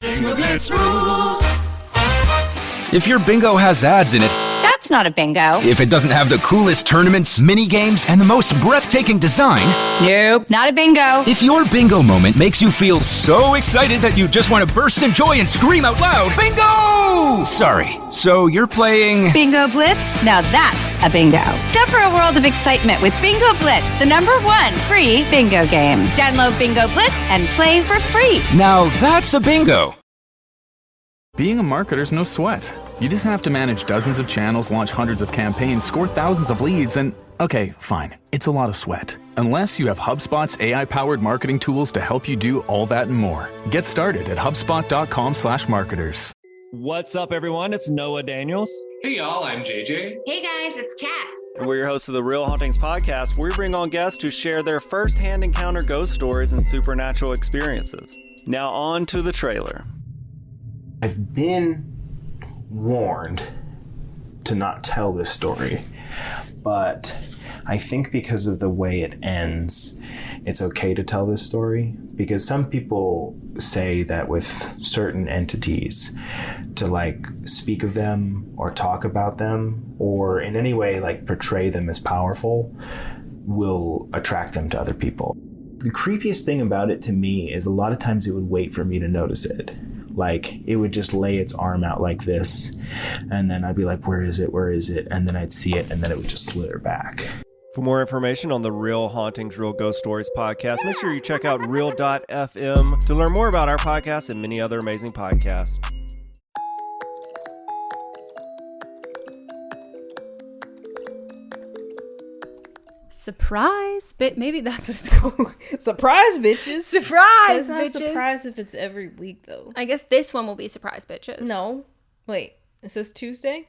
Bingo Blitz rules. If your bingo has ads in it, That's not a bingo. if it doesn't have the coolest tournaments, mini games, and the most breathtaking design, Nope, not a bingo. if your bingo moment makes you feel so excited that you just want to burst in joy and scream out loud, bingo! Sorry, so you're playing... Bingo Blitz? Now that's a bingo. Discover a world of excitement with Bingo Blitz, the #1 free bingo game. Download Bingo Blitz and play for free. Now that's a bingo. Being a marketer's no sweat. You just have to manage dozens of channels, launch hundreds of campaigns, score thousands of leads, and okay, fine, it's a lot of sweat. Unless you have HubSpot's AI-powered marketing tools to help you do all that and more. Get started at HubSpot.com/marketers. What's up, everyone? It's Noah Daniels. Hey y'all, I'm JJ. Hey guys, it's Kat. And we're your hosts of the Real Hauntings podcast, where we bring on guests to share their first-hand encounter ghost stories and supernatural experiences. Now on to the trailer. I've been warned to not tell this story, but I think because of the way it ends, it's okay to tell this story, because some people say that with certain entities, to like speak of them or talk about them or in any way like portray them as powerful will attract them to other people. The creepiest thing about it to me is a lot of times it would wait for me to notice it. Like, it would just lay its arm out like this, and then I'd be like, where is it? Where is it? And then I'd see it, and then it would just slither back. For more information on the Real Hauntings, Real Ghost Stories podcast, make sure you check out Real.fm to learn more about our podcast and many other amazing podcasts. Surprise, but maybe that's what it's called. Surprise, bitches. Surprise, It's not bitches. a surprise if it's every week, though. I guess this one will be surprise, bitches. No. Wait. It says Tuesday?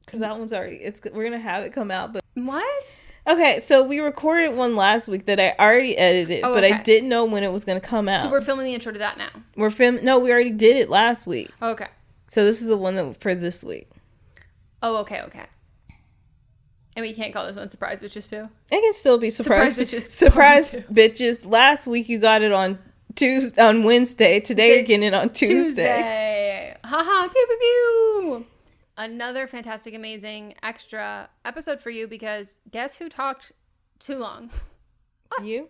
Because that one's already... We're going to have it come out, but... What? Okay, so we recorded one last week that I already edited, but I didn't know when it was going to come out. So we're filming the intro to that now. No, we already did it last week. Oh, okay. So this is the one for this week. Oh, okay. And we can't call this one surprise bitches too? It can still be surprise bitches. Surprise bitches. Last week you got it on Wednesday. Today you're getting it on Tuesday. Haha, pew pew pew. Another fantastic, amazing extra episode for you, because guess who talked too long? Us. You?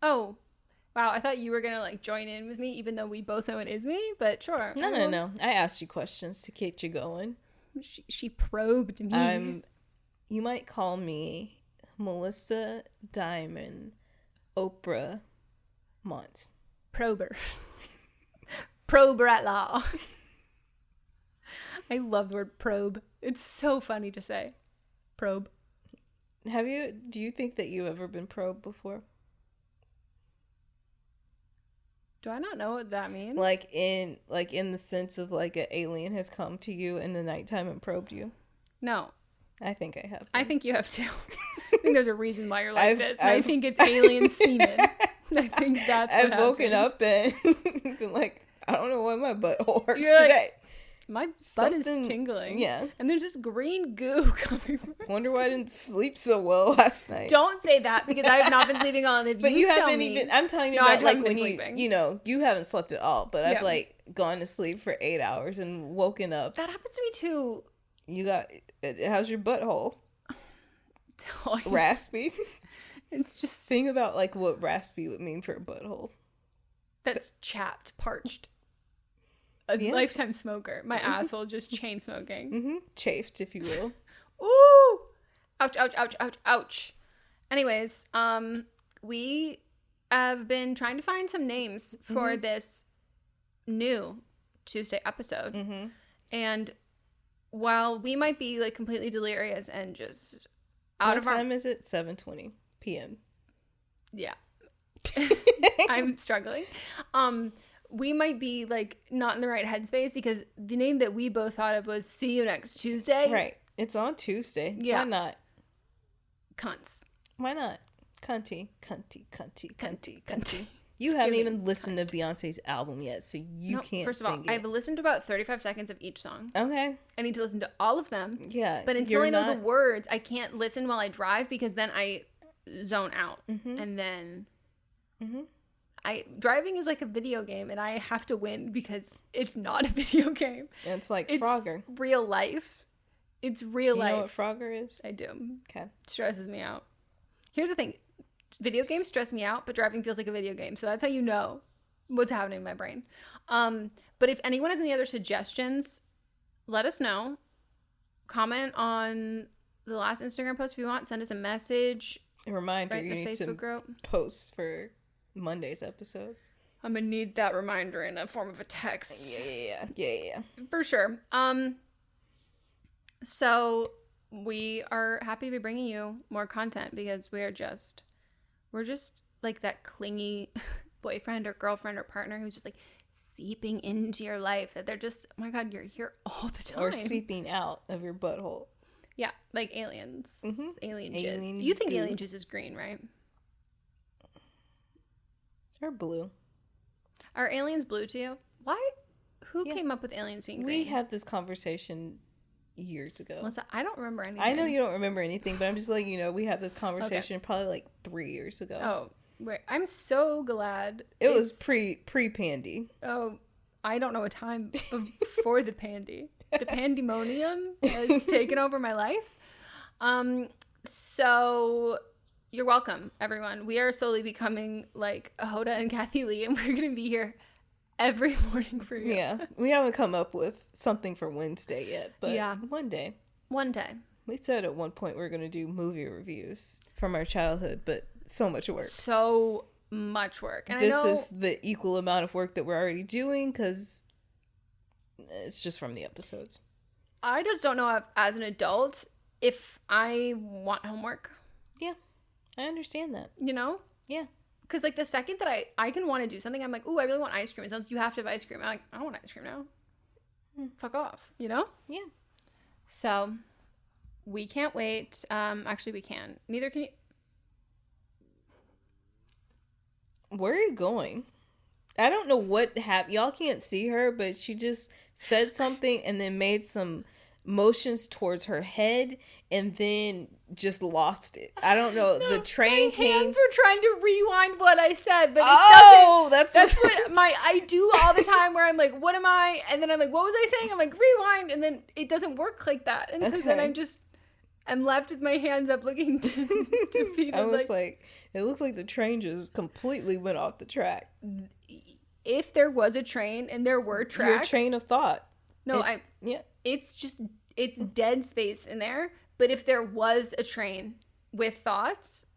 Oh, wow. I thought you were going to like join in with me, even though we both know it is me, but sure. No. I asked you questions to get you going. She probed me. You might call me Melissa Diamond Oprah Mont. Prober. Prober at law. I love the word probe. It's so funny to say. Probe. Do you think that you've ever been probed before? Do I not know what that means? Like in the sense of like an alien has come to you in the nighttime and probed you? No. I think I have. I think you have too. I think there's a reason why you're like this. I think it's alien semen. I think that's what I've woken up and been like, I don't know why my butthole hurts You're like, today. My butt is tingling. Yeah. And there's this green goo coming from it. Wonder why I didn't sleep so well last night. Don't say that, because I have not been sleeping on it. But you haven't even, I'm telling you No, I about like haven't when been you, sleeping. you know, you haven't slept at all, but I've Yeah. like gone to sleep for 8 hours and woken up. That happens to me too. How's your butthole? Raspy? It's just... Think about like what raspy would mean for a butthole. That's chapped, parched. A lifetime smoker. My asshole just chain smoking. Mm-hmm. Chafed, if you will. Ooh! Ouch, ouch, ouch, ouch, ouch. Anyways, we have been trying to find some names for this new Tuesday episode. Mm-hmm. And while we might be like completely delirious and just out of our... What time is it? 7:20 p.m. Yeah. I'm struggling. We might be like not in the right headspace, because the name that we both thought of was See You Next Tuesday. Right. It's on Tuesday. Yeah. Why not? Cunts. Why not? Cunty. You haven't even listened to Beyonce's album yet, so you can't First of all, sing it. I've listened to about 35 seconds of each song. Okay. I need to listen to all of them. Yeah. But until I know the words, I can't listen while I drive, because then I zone out. Mm-hmm. And then driving is like a video game, and I have to win because it's not a video game. It's like It's Frogger. real life. It's real life. You know what Frogger is? I do. Okay. Stresses me out. Here's the thing. Video games stress me out, but driving feels like a video game. So that's how you know what's happening in my brain. But if anyone has any other suggestions, let us know. Comment on the last Instagram post if you want. Send us a message. A reminder, Right, you the need Facebook to group. post for Monday's episode. I'm gonna need that reminder in a form of a text. Yeah. For sure. So we are happy to be bringing you more content because we're just like that clingy boyfriend or girlfriend or partner who's just like seeping into your life, that they're just, oh my God, you're here all the time. Or seeping out of your butthole. Yeah, like aliens. Mm-hmm. Alien jizz. Alien You think goo. alien jizz is green, right? Or blue. Are aliens blue to you? Why? Who Yeah. came up with aliens being We green? had this conversation years ago. Melissa, I don't remember anything. I know you don't remember anything, but I'm just letting you know we had this conversation probably like 3 years ago. Oh, wait. I'm so glad. It was it's- pre-pandy. Oh, I don't know a time before the pandy. The pandemonium has taken over my life. So you're welcome, everyone. We are slowly becoming like Hoda and Kathy Lee, and we're gonna be here every morning for you. Yeah, we haven't come up with something for Wednesday yet, but Yeah. one day. One day. We said at one point we are going to do movie reviews from our childhood, but so much work. So much work. And This I know is the equal amount of work that we're already doing because it's just from the episodes. I just don't know as an adult if I want homework, Yeah, I understand that. you know? Yeah. Because like the second that I can want to do something, I'm like, ooh, I really want ice cream. It sounds you have to have ice cream. I'm like, I don't want ice cream now. Fuck off, you know? Yeah. So we can't wait. Actually, we can. Neither can you. Where are you going? I don't know what happened. Y'all can't see her, but she just said something and then made some motions towards her head and then just lost it. I don't know. The train My came. hands were trying to rewind what I said, but it Oh, doesn't. that's what I do all the time. Where I'm like, what am I? And then I'm like, what was I saying? I'm like, rewind, and then it doesn't work like that. And so then Okay. I'm left with my hands up, looking defeated. I was like, it looks like the train just completely went off the track. if there was a train and there were tracks, Your train of thought. no, Yeah. it's dead space in there. But if there was a train with thoughts,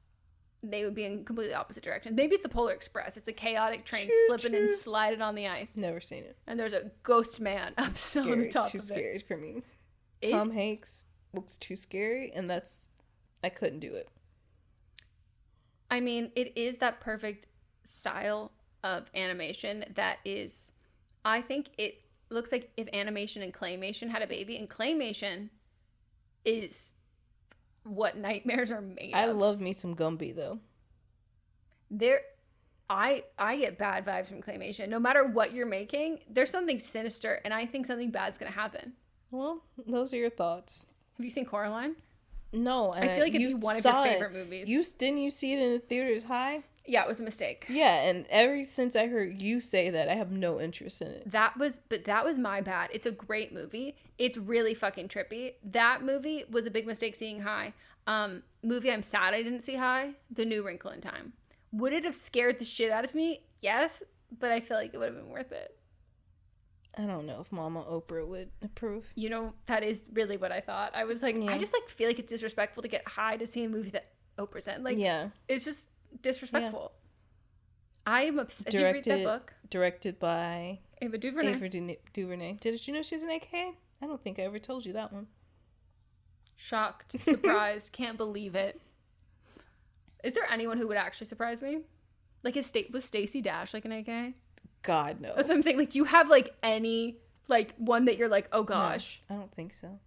they would be in completely opposite directions. Maybe it's the Polar Express. It's a chaotic train slipping and sliding on the ice. Never seen it. And there's a ghost man up still on the Scary. top Too of it. scary for me. It- Tom Hanks looks too scary, and I couldn't do it. I mean, it is that perfect style of animation that is, I think it looks like if animation and claymation had a baby, and claymation is what nightmares are made I of. love me some Gumby, though. I get bad vibes from claymation. No matter what you're making, there's something sinister, and I think something bad's gonna happen. Well, those are your thoughts. Have you seen Coraline? No, and I feel like it'd be one of your saw it. favorite movies. Didn't you see it in the theaters high? Yeah, it was a mistake. Yeah, and ever since I heard you say that, I have no interest in it. That was my bad. It's a great movie. It's really fucking trippy. That movie was a big mistake seeing high. Movie I'm sad I didn't see high, The New Wrinkle in Time. Would it have scared the shit out of me? Yes, but I feel like it would have been worth it. I don't know if Mama Oprah would approve. You know, that is really what I thought. I was like, Yeah. I just like feel like it's disrespectful to get high to see a movie that Oprah's in. Like, Yeah. it's just disrespectful. I am obsessed. Did you read that book? Directed by Ava DuVernay. Ava DuVernay. Did you know she's an AKA? I don't think I ever told you that one. Shocked, surprised, can't believe it. Is there anyone who would actually surprise me? Like, was Stacey Dash like an AK? God, no. That's what I'm saying. Like, do you have like any like one that you're like, oh gosh? I don't think so.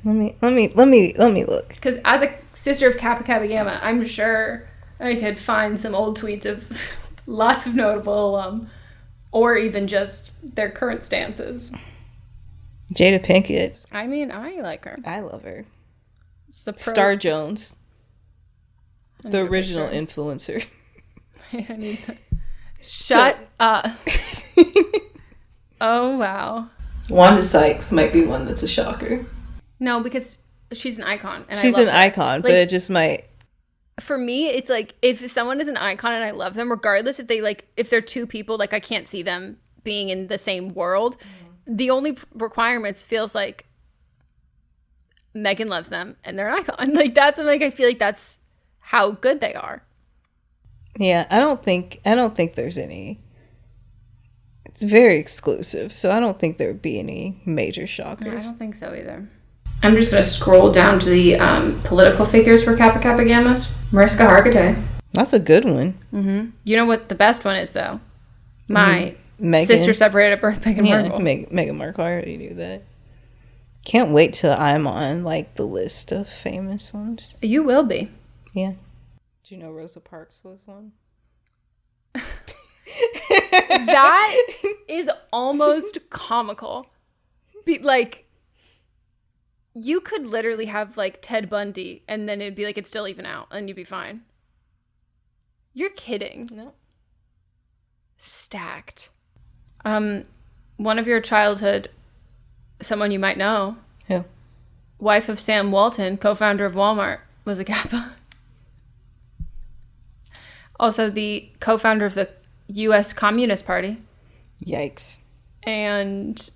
Let me look. Because as a sister of Kappa Kappa Gamma, I'm sure I could find some old tweets of lots of notable alum, or even just their current stances. Jada Pinkett. I mean, I like her. I love her. Star Jones. The original influencer. I need that. Shut up. Oh, wow. Wanda Sykes might be one that's a shocker. No, because she's an icon. And She's I love an her. icon, but it just might. For me, it's like if someone is an icon and I love them, regardless if they like, if they're two people, like I can't see them being in the same world. The only requirements feels like Megan loves them and they're an icon. Like that's like I feel like that's how good they are. Yeah, I don't think there's any. It's very exclusive, so I don't think there would be any major shockers. No, I don't think so either. I'm just going to scroll down to the political figures for Kappa Kappa Gammas. Mariska Hargitay. That's a good one. Mm-hmm. You know what the best one is, though? My Meghan. sister separated at birth, Meghan Markle. Meghan Markle. I already knew that. Can't wait till I'm on like the list of famous ones. You will be. Yeah. Do you know Rosa Parks was one? That is almost comical. Like, you could literally have like Ted Bundy and then it'd be like it's still even out and you'd be fine. You're kidding. No. Stacked. One of your childhood, someone you might know. Who? Wife of Sam Walton, co-founder of Walmart, was a Kappa. Also the co-founder of the U.S. Communist Party. Yikes. And...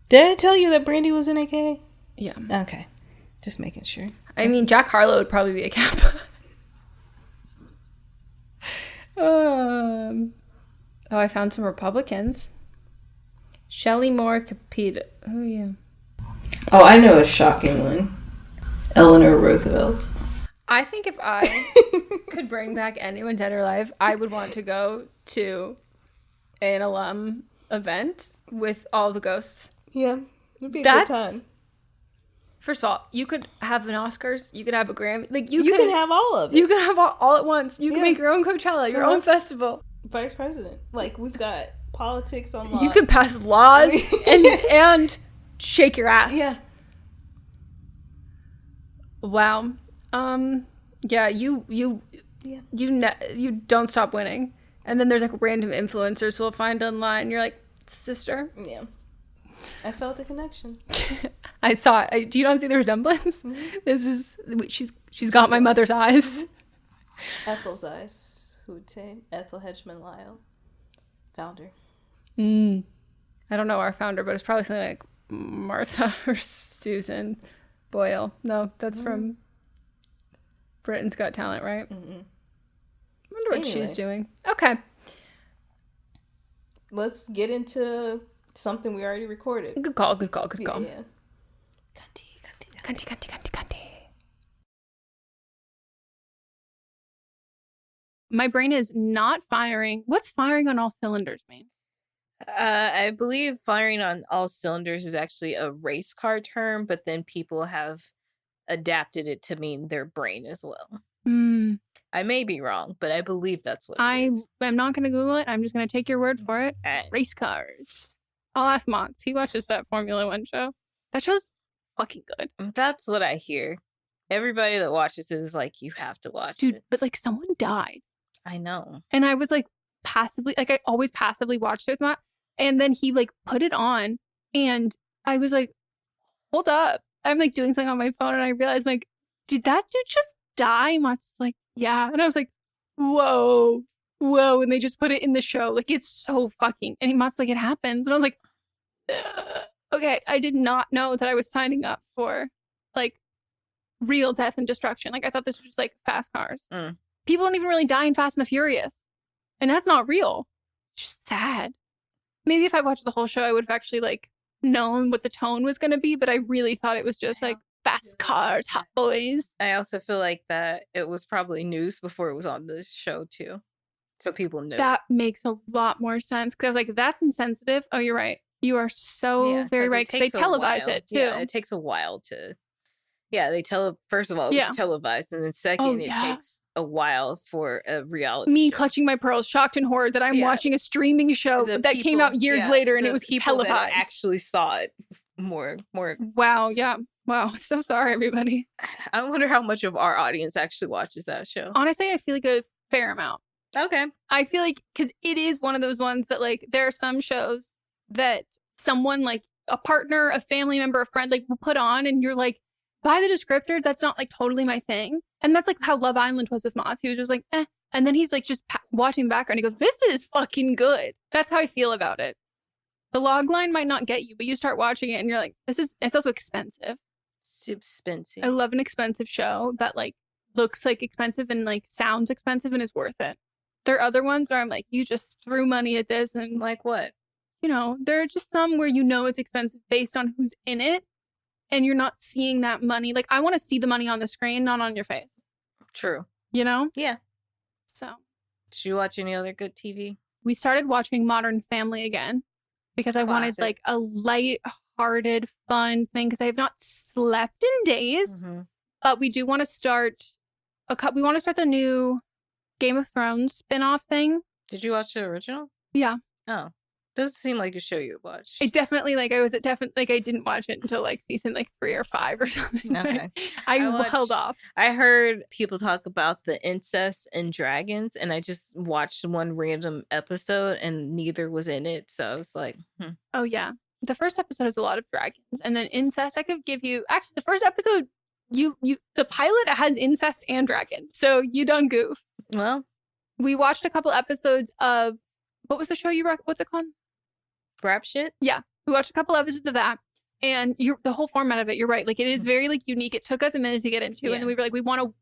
Did I tell you that Brandy was in AK? Yeah. Okay. Just making sure. I mean, Jack Harlow would probably be a Kappa. Oh, I found some Republicans. Shelley Moore Capita. Who are you? Oh, I know a shocking one. Eleanor Roosevelt. I think if I could bring back anyone dead or alive, I would want to go to an alum event with all the ghosts. Yeah, it'd be a good time. First of all, you could have an Oscars, you could have a Grammy, like you can have all of it. You can have all at once. You can make your own Coachella, your own festival. Vice president, like we've got politics on lock. You could pass laws and shake your ass. Yeah. Wow. Yeah, you don't stop winning. And then there's like random influencers we'll find online. You're like, sister. Yeah. I felt a connection. I saw it. Do you not see the resemblance? Mm-hmm. This is she's got my mother's eyes. Ethel's eyes. Who'd say Ethel Hedgeman Lyle, founder. I don't know our founder, but it's probably something like Martha or Susan Boyle. No, that's from Britain's Got Talent, right? I wonder what she's doing. Okay. Let's get into something we already recorded. Good call. Yeah. Cunty. My brain is not firing. What's firing on all cylinders mean? I believe firing on all cylinders is actually a race car term, but then people have adapted it to mean their brain as well. I may be wrong, but I believe that's what it is. I'm not going to Google it. I'm just going to take your word for it. Race cars. I'll ask Mox. He watches that Formula One show. That show's fucking good. That's what I hear. Everybody that watches it is like, you have to watch it. Dude, but like someone died. I know. And I was like passively, like I always passively watched it with Matt. And then he like put it on and I was like, hold up. I'm like doing something on my phone and I realized like, did that dude just die? Matt's like, yeah. And I was like, whoa. And they just put it in the show. Like it's so fucking, and Matt's like, it happens. And I was like, okay. I did not know that I was signing up for like real death and destruction. Like I thought this was just like fast cars. People don't even really die in Fast and the Furious. And that's not real. It's just sad. Maybe if I watched the whole show, I would have actually like known what the tone was going to be, but I really thought it was just like fast cars, hot boys. I also feel like that it was probably news before it was on the show too. So people knew. That makes a lot more sense. Because I was like, that's insensitive. Oh, you're right. You are so very right. Because they televise it too. Yeah, it takes a while to... Yeah, first of all, it's televised, and then second, it takes a while for a reality show. Clutching my pearls, shocked and horror that I'm watching a streaming show that came out years later, and it was televised. That actually saw it more. Wow, yeah. Wow, so sorry, everybody. I wonder how much of our audience actually watches that show. Honestly, I feel like a fair amount. Okay. I feel like because it is one of those ones that like there are some shows that someone like a partner, a family member, a friend like will put on, and you're like, by the descriptor, that's not like totally my thing. And that's like how Love Island was with Moss. He was just like, eh. And then he's like just watching the background. He goes, this is fucking good. That's how I feel about it. The log line might not get you, but you start watching it and you're like, it's also expensive. It's expensive. I love an expensive show that like looks like expensive and like sounds expensive and is worth it. There are other ones where I'm like, you just threw money at this. And Like what? you know, there are just some where you know it's expensive based on who's in it. And you're not seeing that money. Like, I want to see the money on the screen, not on your face. True. You know? Yeah. So, Did you watch any other good TV? we started watching Modern Family again because I wanted Classic. like a light-hearted, fun thing because I have not slept in days. Mhm. But we do want to start we want to start the new Game of Thrones spin-off thing. Did you watch the original? Yeah. Oh. Doesn't seem like a show you would watch. It definitely like I didn't watch it until like season like 3 or 5 or something. Okay. I watched- held off. I heard people talk about the incest and dragons, and I just watched one random episode, and neither was in it. So I was like, Oh yeah. The first episode has a lot of dragons, and then incest. I could give you actually the first episode. The pilot has incest and dragons, so you done goof. well, We watched a couple episodes of what was the show what's it called? rap shit. We watched a couple episodes of that, and the whole format of it. You're right, like it is very like unique. It took us a minute to get into, Yeah. and then we were like,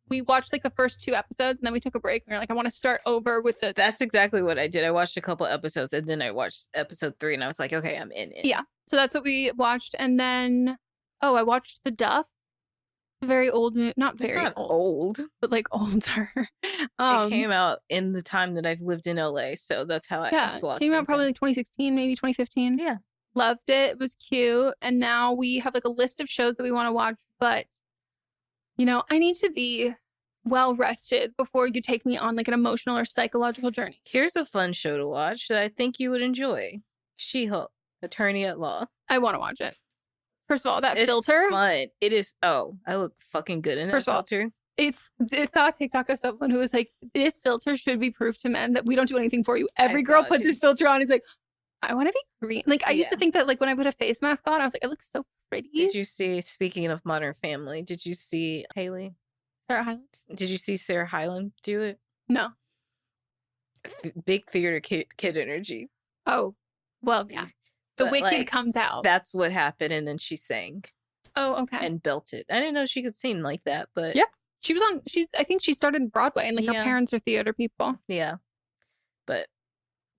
we watched like the first 2 episodes, and then we took a break. And we were like, I want to start over with the. That's exactly what I did. I watched a couple episodes, and then I watched episode 3, and I was like, okay, I'm in it. Yeah. So that's what we watched, and then I watched the Duff. Very old movie, not It's very not old, old. but like older. It came out in the time that I've lived in LA, so that's how I blocked came out things probably in. like 2016, maybe 2015. Yeah. Loved it. It was cute. And now we have like a list of shows that we want to watch, but you know, I need to be well rested before you take me on like an emotional or psychological journey. Here's a fun show to watch that I think you would enjoy. She-Hulk, Attorney at Law. I want to watch it. First of all, that It's filter. fun. It is. Oh, I look fucking good in that First of all, filter. It's saw a TikTok of someone who was like, this filter should be proof to men that we don't do anything for you. Every girl saw it puts too. this filter on. Is like, I want to be green. Like I used to Yeah. think that like when I put a face mask on, I was like, it looks so pretty. Did you see? Speaking of Modern Family, did you see Haley? Sarah Hyland? Did you see Sarah Hyland do it? No. Big theater kid energy. Oh, well, yeah. The But, Wicked like, comes out. That's what happened, and then she sang Oh, okay. and belted. I didn't know she could sing like that, but Yeah. She was on. I think she started Broadway, and like Yeah. her parents are theater people. yeah. But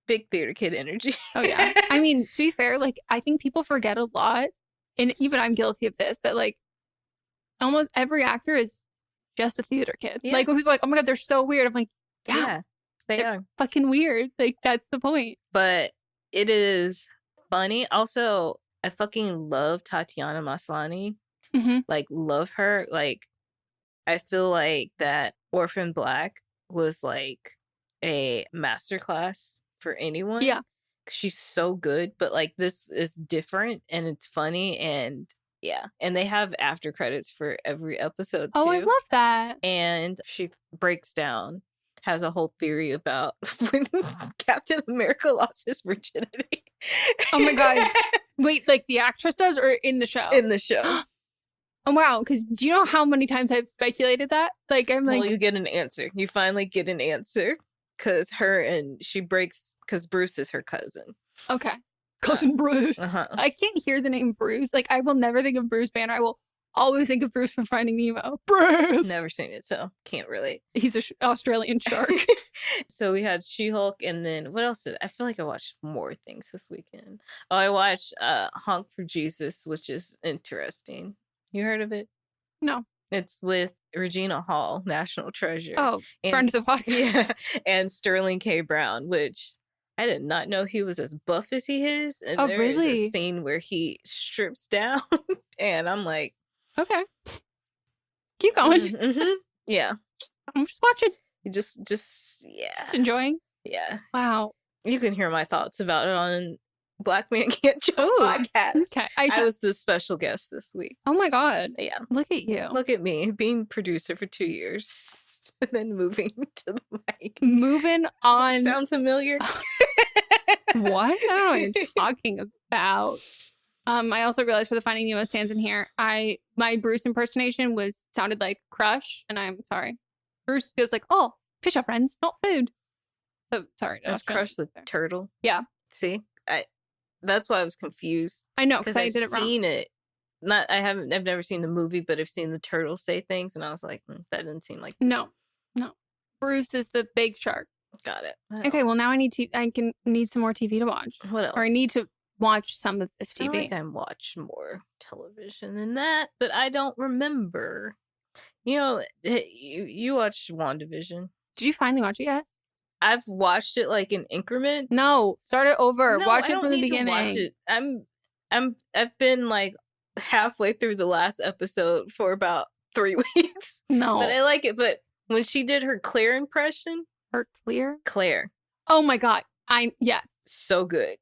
big theater kid energy. Oh yeah. I mean, to be fair, like I think people forget a lot, and even I'm guilty of this. That like almost every actor is just a theater kid. Yeah. Like when people are like, oh my god, they're so weird. I'm like, yeah, Yeah, they they're are. fucking weird. Like that's the point. But it is funny. Also, I fucking love Tatiana Maslany. Mhm. Like, love her. Like, I feel like that Orphan Black was like a masterclass for anyone. Yeah. 'Cause she's so good. But like, this is different and it's funny. And yeah. And they have after credits for every episode too. Oh, I love that. And she breaks down, has a whole theory about when Captain America lost his virginity. Oh my god. Wait, like the actress does, or in the show? In the show. Oh wow. Because do you know how many times I've speculated that? Like I'm like, Well, you get an answer. You finally get an answer because she breaks because Bruce is her cousin. okay, cousin Bruce. Uh-huh. I can't hear the name Bruce. Like I will never think of Bruce Banner. I will always think of Bruce from Finding Nemo. Bruce. Never seen it, so can't relate. He's a Australian shark. So we had She-Hulk, and then what else I feel like I watched more things this weekend. Oh, I watched Honk for Jesus, which is interesting. You heard of it? No. It's with Regina Hall, National Treasure. Oh, and friend of the podcast. Yeah, and Sterling K. Brown, which I did not know he was as buff as he is. And Oh, there is really? a scene where he strips down, and I'm like, Okay. Keep going. mhm. Yeah, I'm just watching. you just yeah, Just enjoying. yeah. Wow. You can hear my thoughts about it on Black Man Can't Jump Ooh, podcast. Okay. I was the special guest this week. Oh my god. Yeah, Look at you. look at me being producer for 2 years. and then moving to the mic. Moving on. Sound familiar? What? I don't know what you're talking about. I also realized for the Finding Nemo stands in here, my Bruce impersonation sounded like Crush, and I'm sorry. Bruce goes like, "Oh, fish are friends, not food." So sorry. That's Crush the turtle. Yeah. See, that's why I was confused. I know because I I've did it wrong. seen it. I've never seen the movie, but I've seen the turtle say things, and I was like, that didn't seem like. No. Bruce is the big shark. Got it. Okay, well now I need some more TV to watch. What else? Or I need to watch some of this TV. I think I watched more television than that, but I don't remember. You know, you watched WandaVision. Did you finally watch it yet? I've watched it like in increments. No, start it over. No, watch I it don't from the need to beginning. watch it. I've been like halfway through the last episode for about 3 weeks. No. But I like it. But when she did her Claire impression. Claire. Oh my God. Yes. So good.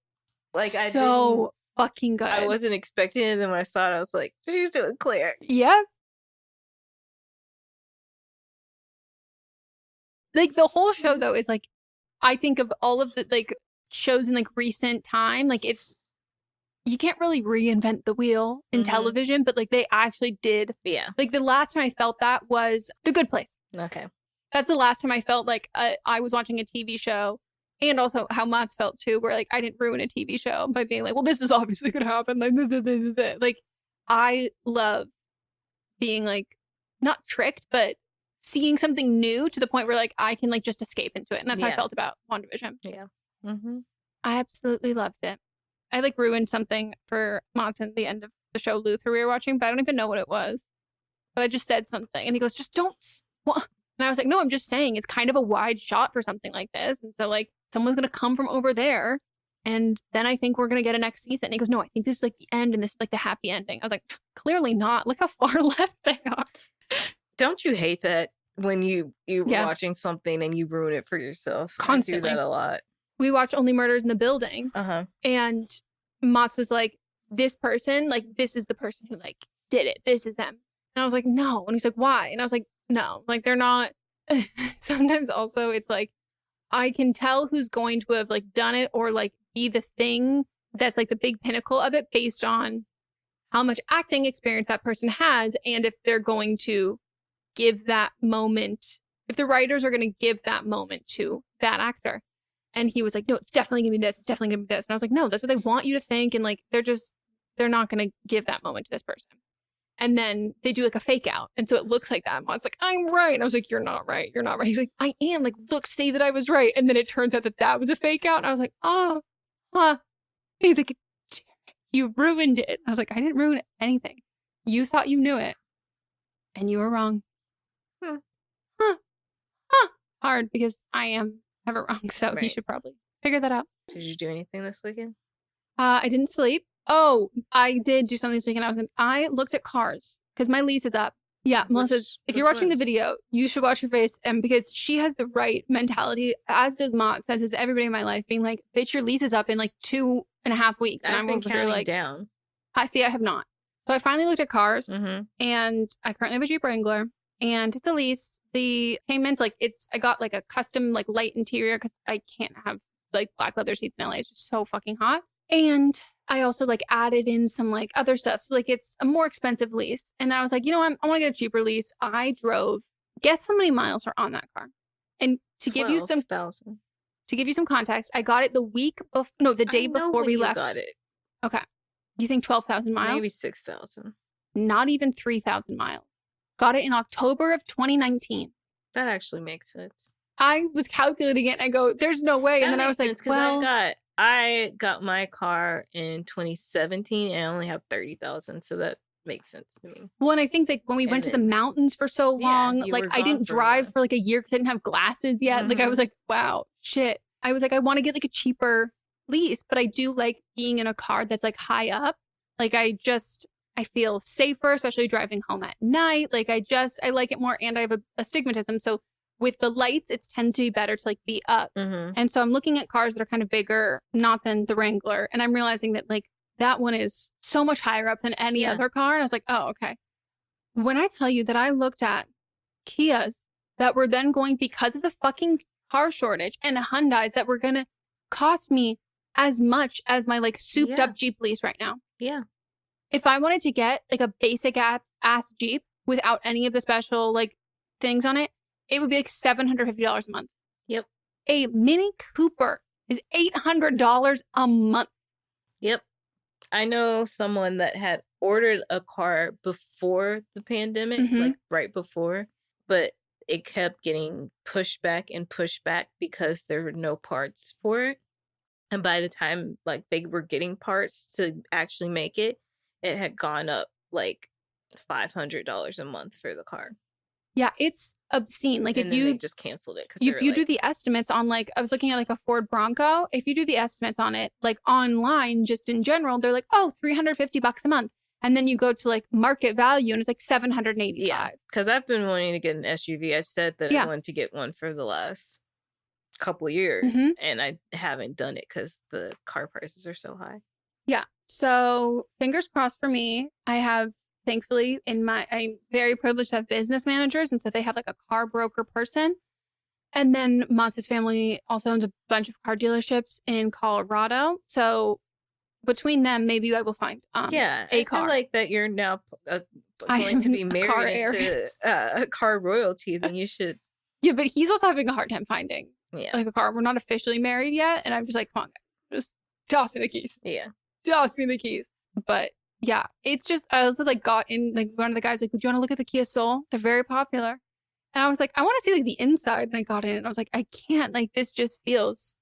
Like so fucking good. I wasn't expecting it. And then when I saw it, I was like, she's doing Claire. Yeah. Like the whole show though is like, I think of all of the like shows in like recent time, like you can't really reinvent the wheel in television, but like they actually did. Yeah. Like the last time I felt that was The Good Place. Okay. That's the last time I felt like I was watching a TV show, and also how Mott's felt too, where like I didn't ruin a TV show by being like, well, this is obviously going to happen. Like I love being like not tricked, but seeing something new to the point where like I can like just escape into it. And that's how I felt about WandaVision. Yeah. Mm-hmm. I absolutely loved it. I like ruined something for Mott's at the end of the show Luther we were watching, but I don't even know what it was. But I just said something and he goes, just don't. And I was like, no, I'm just saying it's kind of a wide shot for something like this. And so like someone's going to come from over there. And then I think we're going to get a next season. And he goes, no, I think this is like the end and this is like the happy ending. I was like, clearly not. Look how far left they are. Don't you hate that when you're watching something and you ruin it for yourself? Constantly. I do that a lot. We watch Only Murders in the Building. Uh-huh. And Mott's was like, this person, like this is the person who like did it. This is them. And I was like, no. And he's like, why? And I was like, no, like they're not. Sometimes also it's like, I can tell who's going to have like done it or like be the thing that's like the big pinnacle of it based on how much acting experience that person has. And if they're going to give that moment, if the writers are going to give that moment to that actor. And he was like, no, it's definitely gonna be this. It's definitely gonna be this. And I was like, no, that's what they want you to think. And like, they're not going to give that moment to this person. And then they do like a fake out. And so it looks like that. It's like, I'm right. And I was like, you're not right. You're not right. He's like, I am. Like, look, say that I was right. And then it turns out that was a fake out. And I was like, oh, huh. And he's like, you ruined it. I was like, I didn't ruin anything. You thought you knew it. And you were wrong. Hard because I am never wrong. So he should probably figure that out. Did you do anything this weekend? I didn't sleep. Oh, I did do something this weekend. I looked at Cars because my lease is up. Yeah, Melissa, if you're watching the video, you should watch her face. And because she has the right mentality, as does Mott, as is everybody in my life, being like, bitch, your lease is up in like 2.5 weeks. And I'm over here like, down. I have not. So I finally looked at Cars and I currently have a Jeep Wrangler and it's a lease. The payment, like I got like a custom like light interior because I can't have like black leather seats in LA. It's just so fucking hot. And I also like added in some like other stuff. So like it's a more expensive lease. And I was like, you know, I want to get a cheaper lease. I drove, guess how many miles are on that car? And to give you some context, I got it the day before we left. Got it. Okay. Do you think 12,000 miles? Maybe 6,000. Not even 3,000 miles. Got it in October of 2019. That actually makes sense. I was calculating it and I go, there's no way. And then I was like, well, I got my car in 2017 and I only have 30,000. So that makes sense to me. Well, and I think that when we went to the mountains for so long, like I didn't drive for like a year because I didn't have glasses yet. Like I was like, wow, shit. I was like, I want to get like a cheaper lease, but I do like being in a car that's like high up. Like I feel safer, especially driving home at night. Like I like it more. And I have a astigmatism. So with the lights, it's tend to be better to like be up. And so I'm looking at cars that are kind of bigger, not than the Wrangler. And I'm realizing that like that one is so much higher up than any other car. And I was like, oh, okay. When I tell you that I looked at Kias that were then going, because of the fucking car shortage and Hyundais that were going to cost me as much as my like souped up Jeep lease right now. Yeah. If I wanted to get like a basic ass Jeep without any of the special like things on it, it would be like $750 a month. Yep. A Mini Cooper is $800 a month. Yep. I know someone that had ordered a car before the pandemic, like right before, but it kept getting pushed back and pushed back because there were no parts for it. And by the time like they were getting parts to actually make it, it had gone up like $500 a month for the car. Yeah, it's obscene. Like, and if you they just canceled it, if you do the estimates on, like, I was looking at like a Ford Bronco. If you do the estimates on it, like online, just in general, they're like, oh, $350 a month. And then you go to like market value and it's like $785. Yeah, because I've been wanting to get an SUV. I've said that I wanted to get one for the last couple of years, and I haven't done it because the car prices are so high. Yeah. So fingers crossed for me. I have, thankfully, I'm very privileged to have business managers, and so they have like a car broker person. And then Motz's family also owns a bunch of car dealerships in Colorado. So between them, maybe I will find a car. I feel like that you're now going to be married into car royalty, then you should. Yeah, but he's also having a hard time finding like a car. We're not officially married yet, and I'm just like, come on, guys, just toss me the keys. Yeah, toss me the keys. But yeah, it's just, I also like got in, like one of the guys like, would you want to look at the Kia Soul? They're very popular. And I was like, I want to see like the inside. And I got in and I was like, I can't, like, this just feels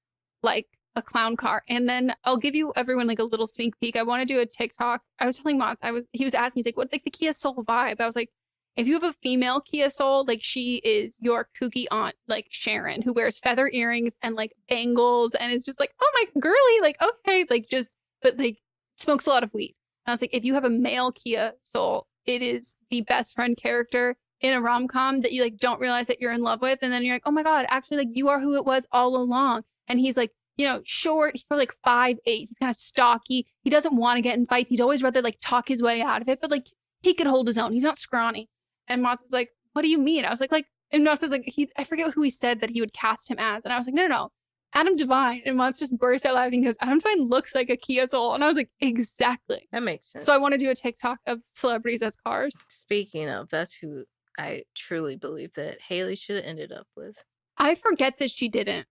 like a clown car. And then I'll give you everyone like a little sneak peek. I want to do a TikTok. I was telling Mons, he was asking, he's like, what's like the Kia Soul vibe? I was like, if you have a female Kia Soul, like she is your kooky aunt, like Sharon, who wears feather earrings and like bangles and is just like, oh my girly, like, okay, like just, but like smokes a lot of weed. And I was like, if you have a male Kia Soul, it is the best friend character in a rom-com that you like don't realize that you're in love with. And then you're like, oh my God, actually, like you are who it was all along. And he's like, you know, short, he's probably like 5'8". He's kind of stocky. He doesn't want to get in fights. He's always rather like talk his way out of it, but like he could hold his own. He's not scrawny. And Mats was like, what do you mean? I was like, and Mats was like, I forget who he said that he would cast him as. And I was like, no, Adam Devine. And Mats just burst out laughing because Adam Devine looks like a Kia Soul. And I was like, exactly. That makes sense. So I want to do a TikTok of celebrities as cars. Speaking of, that's who I truly believe that Haley should have ended up with. I forget that she didn't.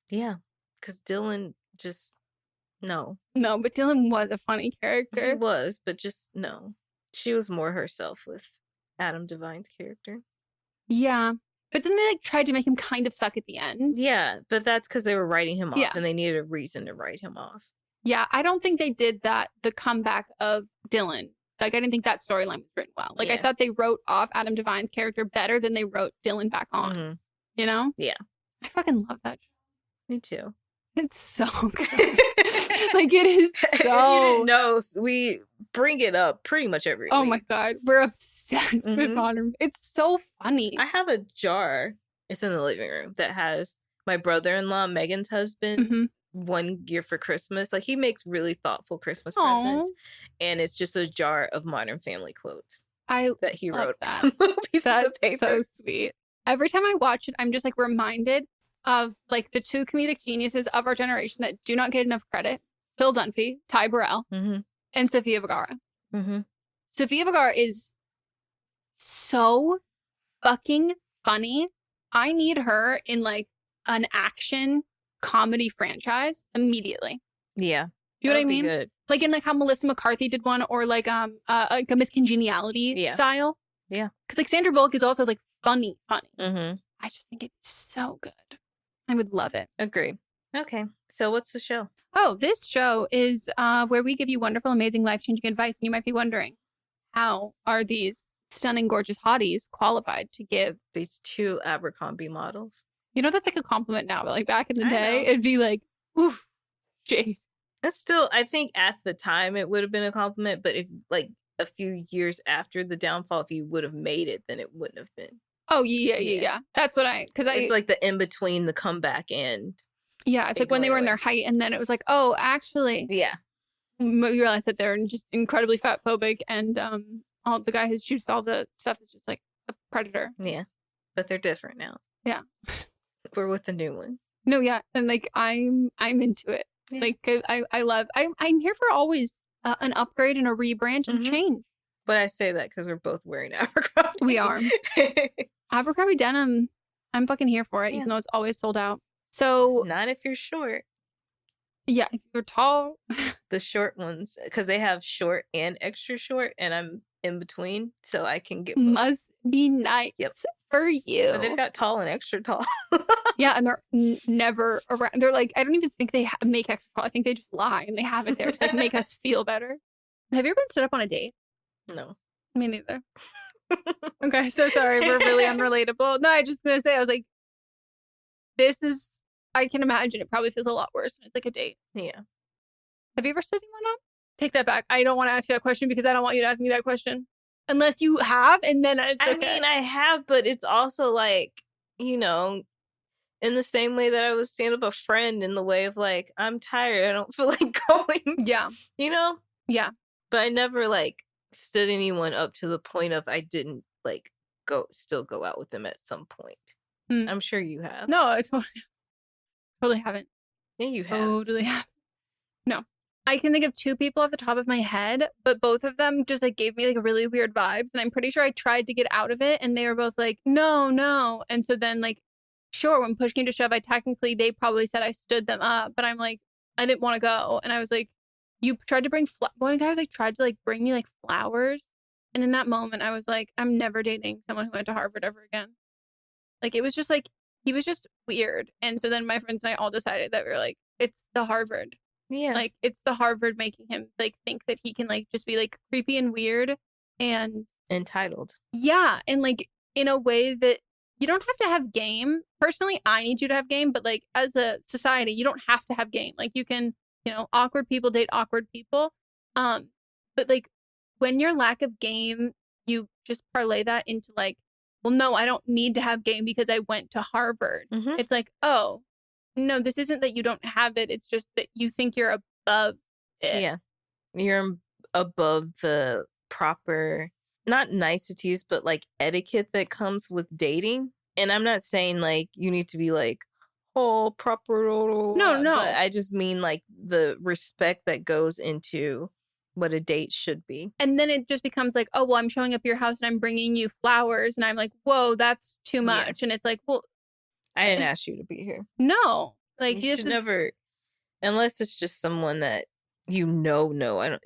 Yeah, because Dylan just, no. No, but Dylan was a funny character. He was, but just no. She was more herself with Adam Devine's character. Yeah. But then they like tried to make him kind of suck at the end. Yeah, but that's because they were writing him off and they needed a reason to write him off. Yeah, I don't think they did that, the comeback of Dylan. Like, I didn't think that storyline was written well. Like, I thought they wrote off Adam Devine's character better than they wrote Dylan back on. You know? Yeah. I fucking love that show. Me too. It's so good. Like, it is so... You didn't know, we bring it up pretty much every week. Oh my God. We're obsessed with modern... It's so funny. I have a jar, it's in the living room, that has my brother-in-law, Megan's husband, one year for Christmas. Like, he makes really thoughtful Christmas presents. And it's just a jar of Modern Family quotes that he wrote on little pieces of paper. So sweet. Every time I watch it, I'm just like reminded of like the two comedic geniuses of our generation that do not get enough credit. Phil Dunphy, Ty Burrell, and Sofia Vergara. Sofia Vergara is so fucking funny. I need her in like an action comedy franchise immediately. Yeah. You know what I mean? Good. Like in like how Melissa McCarthy did one, or like a Miss Congeniality style. Yeah. Because like Sandra Bullock is also like funny. I just think it's so good. I would love it. Agree. Okay. So what's the show? Oh, this show is where we give you wonderful, amazing, life-changing advice. And you might be wondering, how are these stunning, gorgeous hotties qualified to give these two Abercrombie models? You know, that's like a compliment now, but like back in the day, it'd be like, oof, shade. That's still, I think at the time it would have been a compliment, but if like a few years after the downfall, if you would have made it, then it wouldn't have been. Oh, yeah. That's what it's like the in-between, the comeback and... Yeah, it's like when they were in their height, and then it was like, oh, actually. Yeah. You realize that they're just incredibly fat phobic, and all the guy who shoots all the stuff is just like a predator. Yeah. But they're different now. Yeah. We're with the new one. No, yeah. And like, I'm into it. Yeah. Like, I'm here for always an upgrade and a rebranch and change. But I say that because we're both wearing Abercrombie. We are. Abercrombie denim, I'm fucking here for it, even though it's always sold out. So. Not if you're short. Yeah, if you're tall. The short ones, because they have short and extra short, and I'm in between, so I can get both. Must be nice for you. But they've got tall and extra tall. Yeah, and they're never around. They're like, I don't even think they make extra tall. I think they just lie and they have it there to like make us feel better. Have you ever been stood up on a date? No. Me neither. Okay, so sorry. We're really unrelatable. No, I just gonna say, I was like, I can imagine it probably feels a lot worse when it's like a date. Yeah. Have you ever stood anyone up? Take that back. I don't want to ask you that question because I don't want you to ask me that question. Unless you have, and then it's okay. I mean, I have, but it's also like, in the same way that I would stand up a friend in the way of like, I'm tired. I don't feel like going. Yeah. Yeah. But I never like stood anyone up to the point of I didn't like still go out with them at some point. I'm sure you have. No, I totally haven't. Yeah, you have. Totally have. No. I can think of 2 people off the top of my head, but both of them just like gave me like really weird vibes. And I'm pretty sure I tried to get out of it and they were both like, no. And so then like, sure, when push came to shove, they probably said I stood them up, but I'm like, I didn't want to go. And I was like, you tried to bring, one guy was like, tried to like bring me like flowers. And in that moment, I was like, I'm never dating someone who went to Harvard ever again. Like, it was just like, he was just weird. And so then my friends and I all decided that we were like, it's the Harvard. Yeah. Like, it's the Harvard making him like think that he can like just be like creepy and weird and entitled. Yeah. And like in a way that you don't have to have game. Personally, I need you to have game, but like as a society, you don't have to have game. Like you can, awkward people date awkward people. But like when your lack of game, you just parlay that into like, well, no, I don't need to have game because I went to Harvard. Mm-hmm. It's like, oh, no, this isn't that you don't have it. It's just that you think you're above it. Yeah. You're above the proper, not niceties, but like etiquette that comes with dating. And I'm not saying like you need to be like, oh, proper. No. But I just mean like the respect that goes into what a date should be. And then it just becomes like, oh, well, I'm showing up at your house and I'm bringing you flowers. And I'm like, whoa, that's too much. Yeah. And it's like, well, I didn't ask you to be here. No. Like, you should never, unless it's just someone that you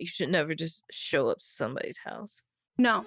should never just show up to somebody's house. No.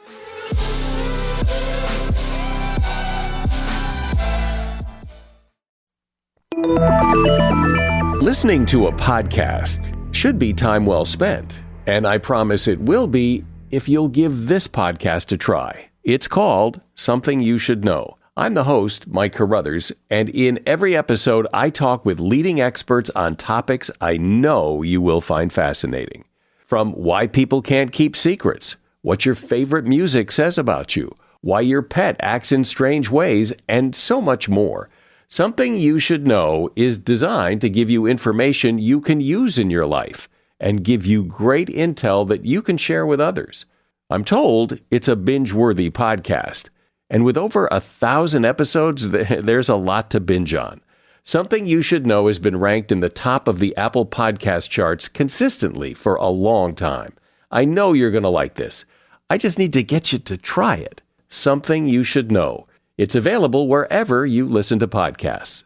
Listening to a podcast should be time well spent, and I promise it will be if you'll give this podcast a try. It's called Something You Should Know. I'm the host, Mike Carruthers, and in every episode, I talk with leading experts on topics I know you will find fascinating. From why people can't keep secrets, what your favorite music says about you, why your pet acts in strange ways, and so much more. Something You Should Know is designed to give you information you can use in your life and give you great intel that you can share with others. I'm told it's a binge-worthy podcast. And with over 1,000 episodes, there's a lot to binge on. Something You Should Know has been ranked in the top of the Apple Podcast charts consistently for a long time. I know you're going to like this. I just need to get you to try it. Something You Should Know. It's available wherever you listen to podcasts.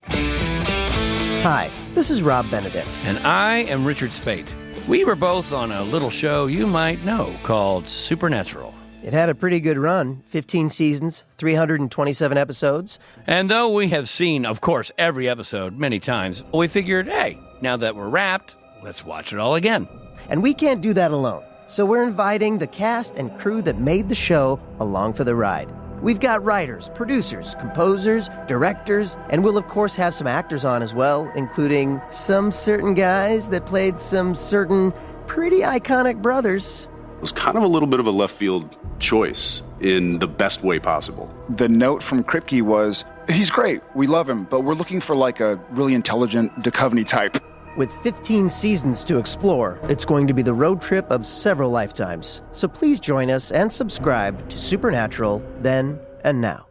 Hi, this is Rob Benedict. And I am Richard Spate. We were both on a little show you might know called Supernatural. It had a pretty good run, 15 seasons, 327 episodes. And though we have seen, of course, every episode many times, we figured, hey, now that we're wrapped, let's watch it all again. And we can't do that alone, so we're inviting the cast and crew that made the show along for the ride. We've got writers, producers, composers, directors, and we'll of course have some actors on as well, including some certain guys that played some certain pretty iconic brothers. It was kind of a little bit of a left field choice in the best way possible. The note from Kripke was, he's great, we love him, but we're looking for like a really intelligent Duchovny type. With 15 seasons to explore, it's going to be the road trip of several lifetimes. So please join us and subscribe to Supernatural then and now.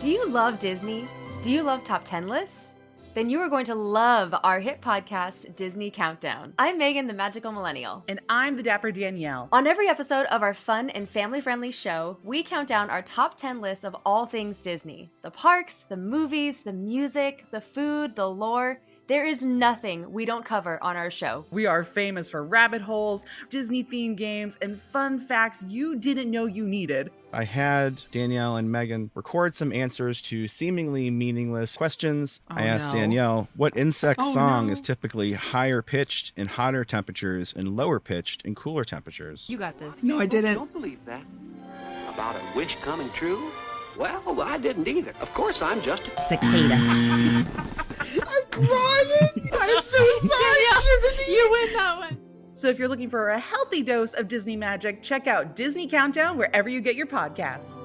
Do you love Disney? Do you love top 10 lists? Then you are going to love our hit podcast, Disney Countdown. I'm Megan, the Magical Millennial. And I'm the Dapper Danielle. On every episode of our fun and family-friendly show, we count down our top 10 lists of all things Disney. The parks, the movies, the music, the food, the lore. There is nothing we don't cover on our show. We are famous for rabbit holes, Disney-themed games, and fun facts you didn't know you needed. I had Danielle and Megan record some answers to seemingly meaningless questions. I asked Danielle what insect song is typically higher pitched in hotter temperatures and lower pitched in cooler temperatures. You got this. No, I didn't. Don't believe that. About a wish coming true? Well, I didn't either. Of course, I'm just a cicada. I'm crying. I'm so sorry, Jiminy. You win that one. So if you're looking for a healthy dose of Disney magic, check out Disney Countdown wherever you get your podcasts.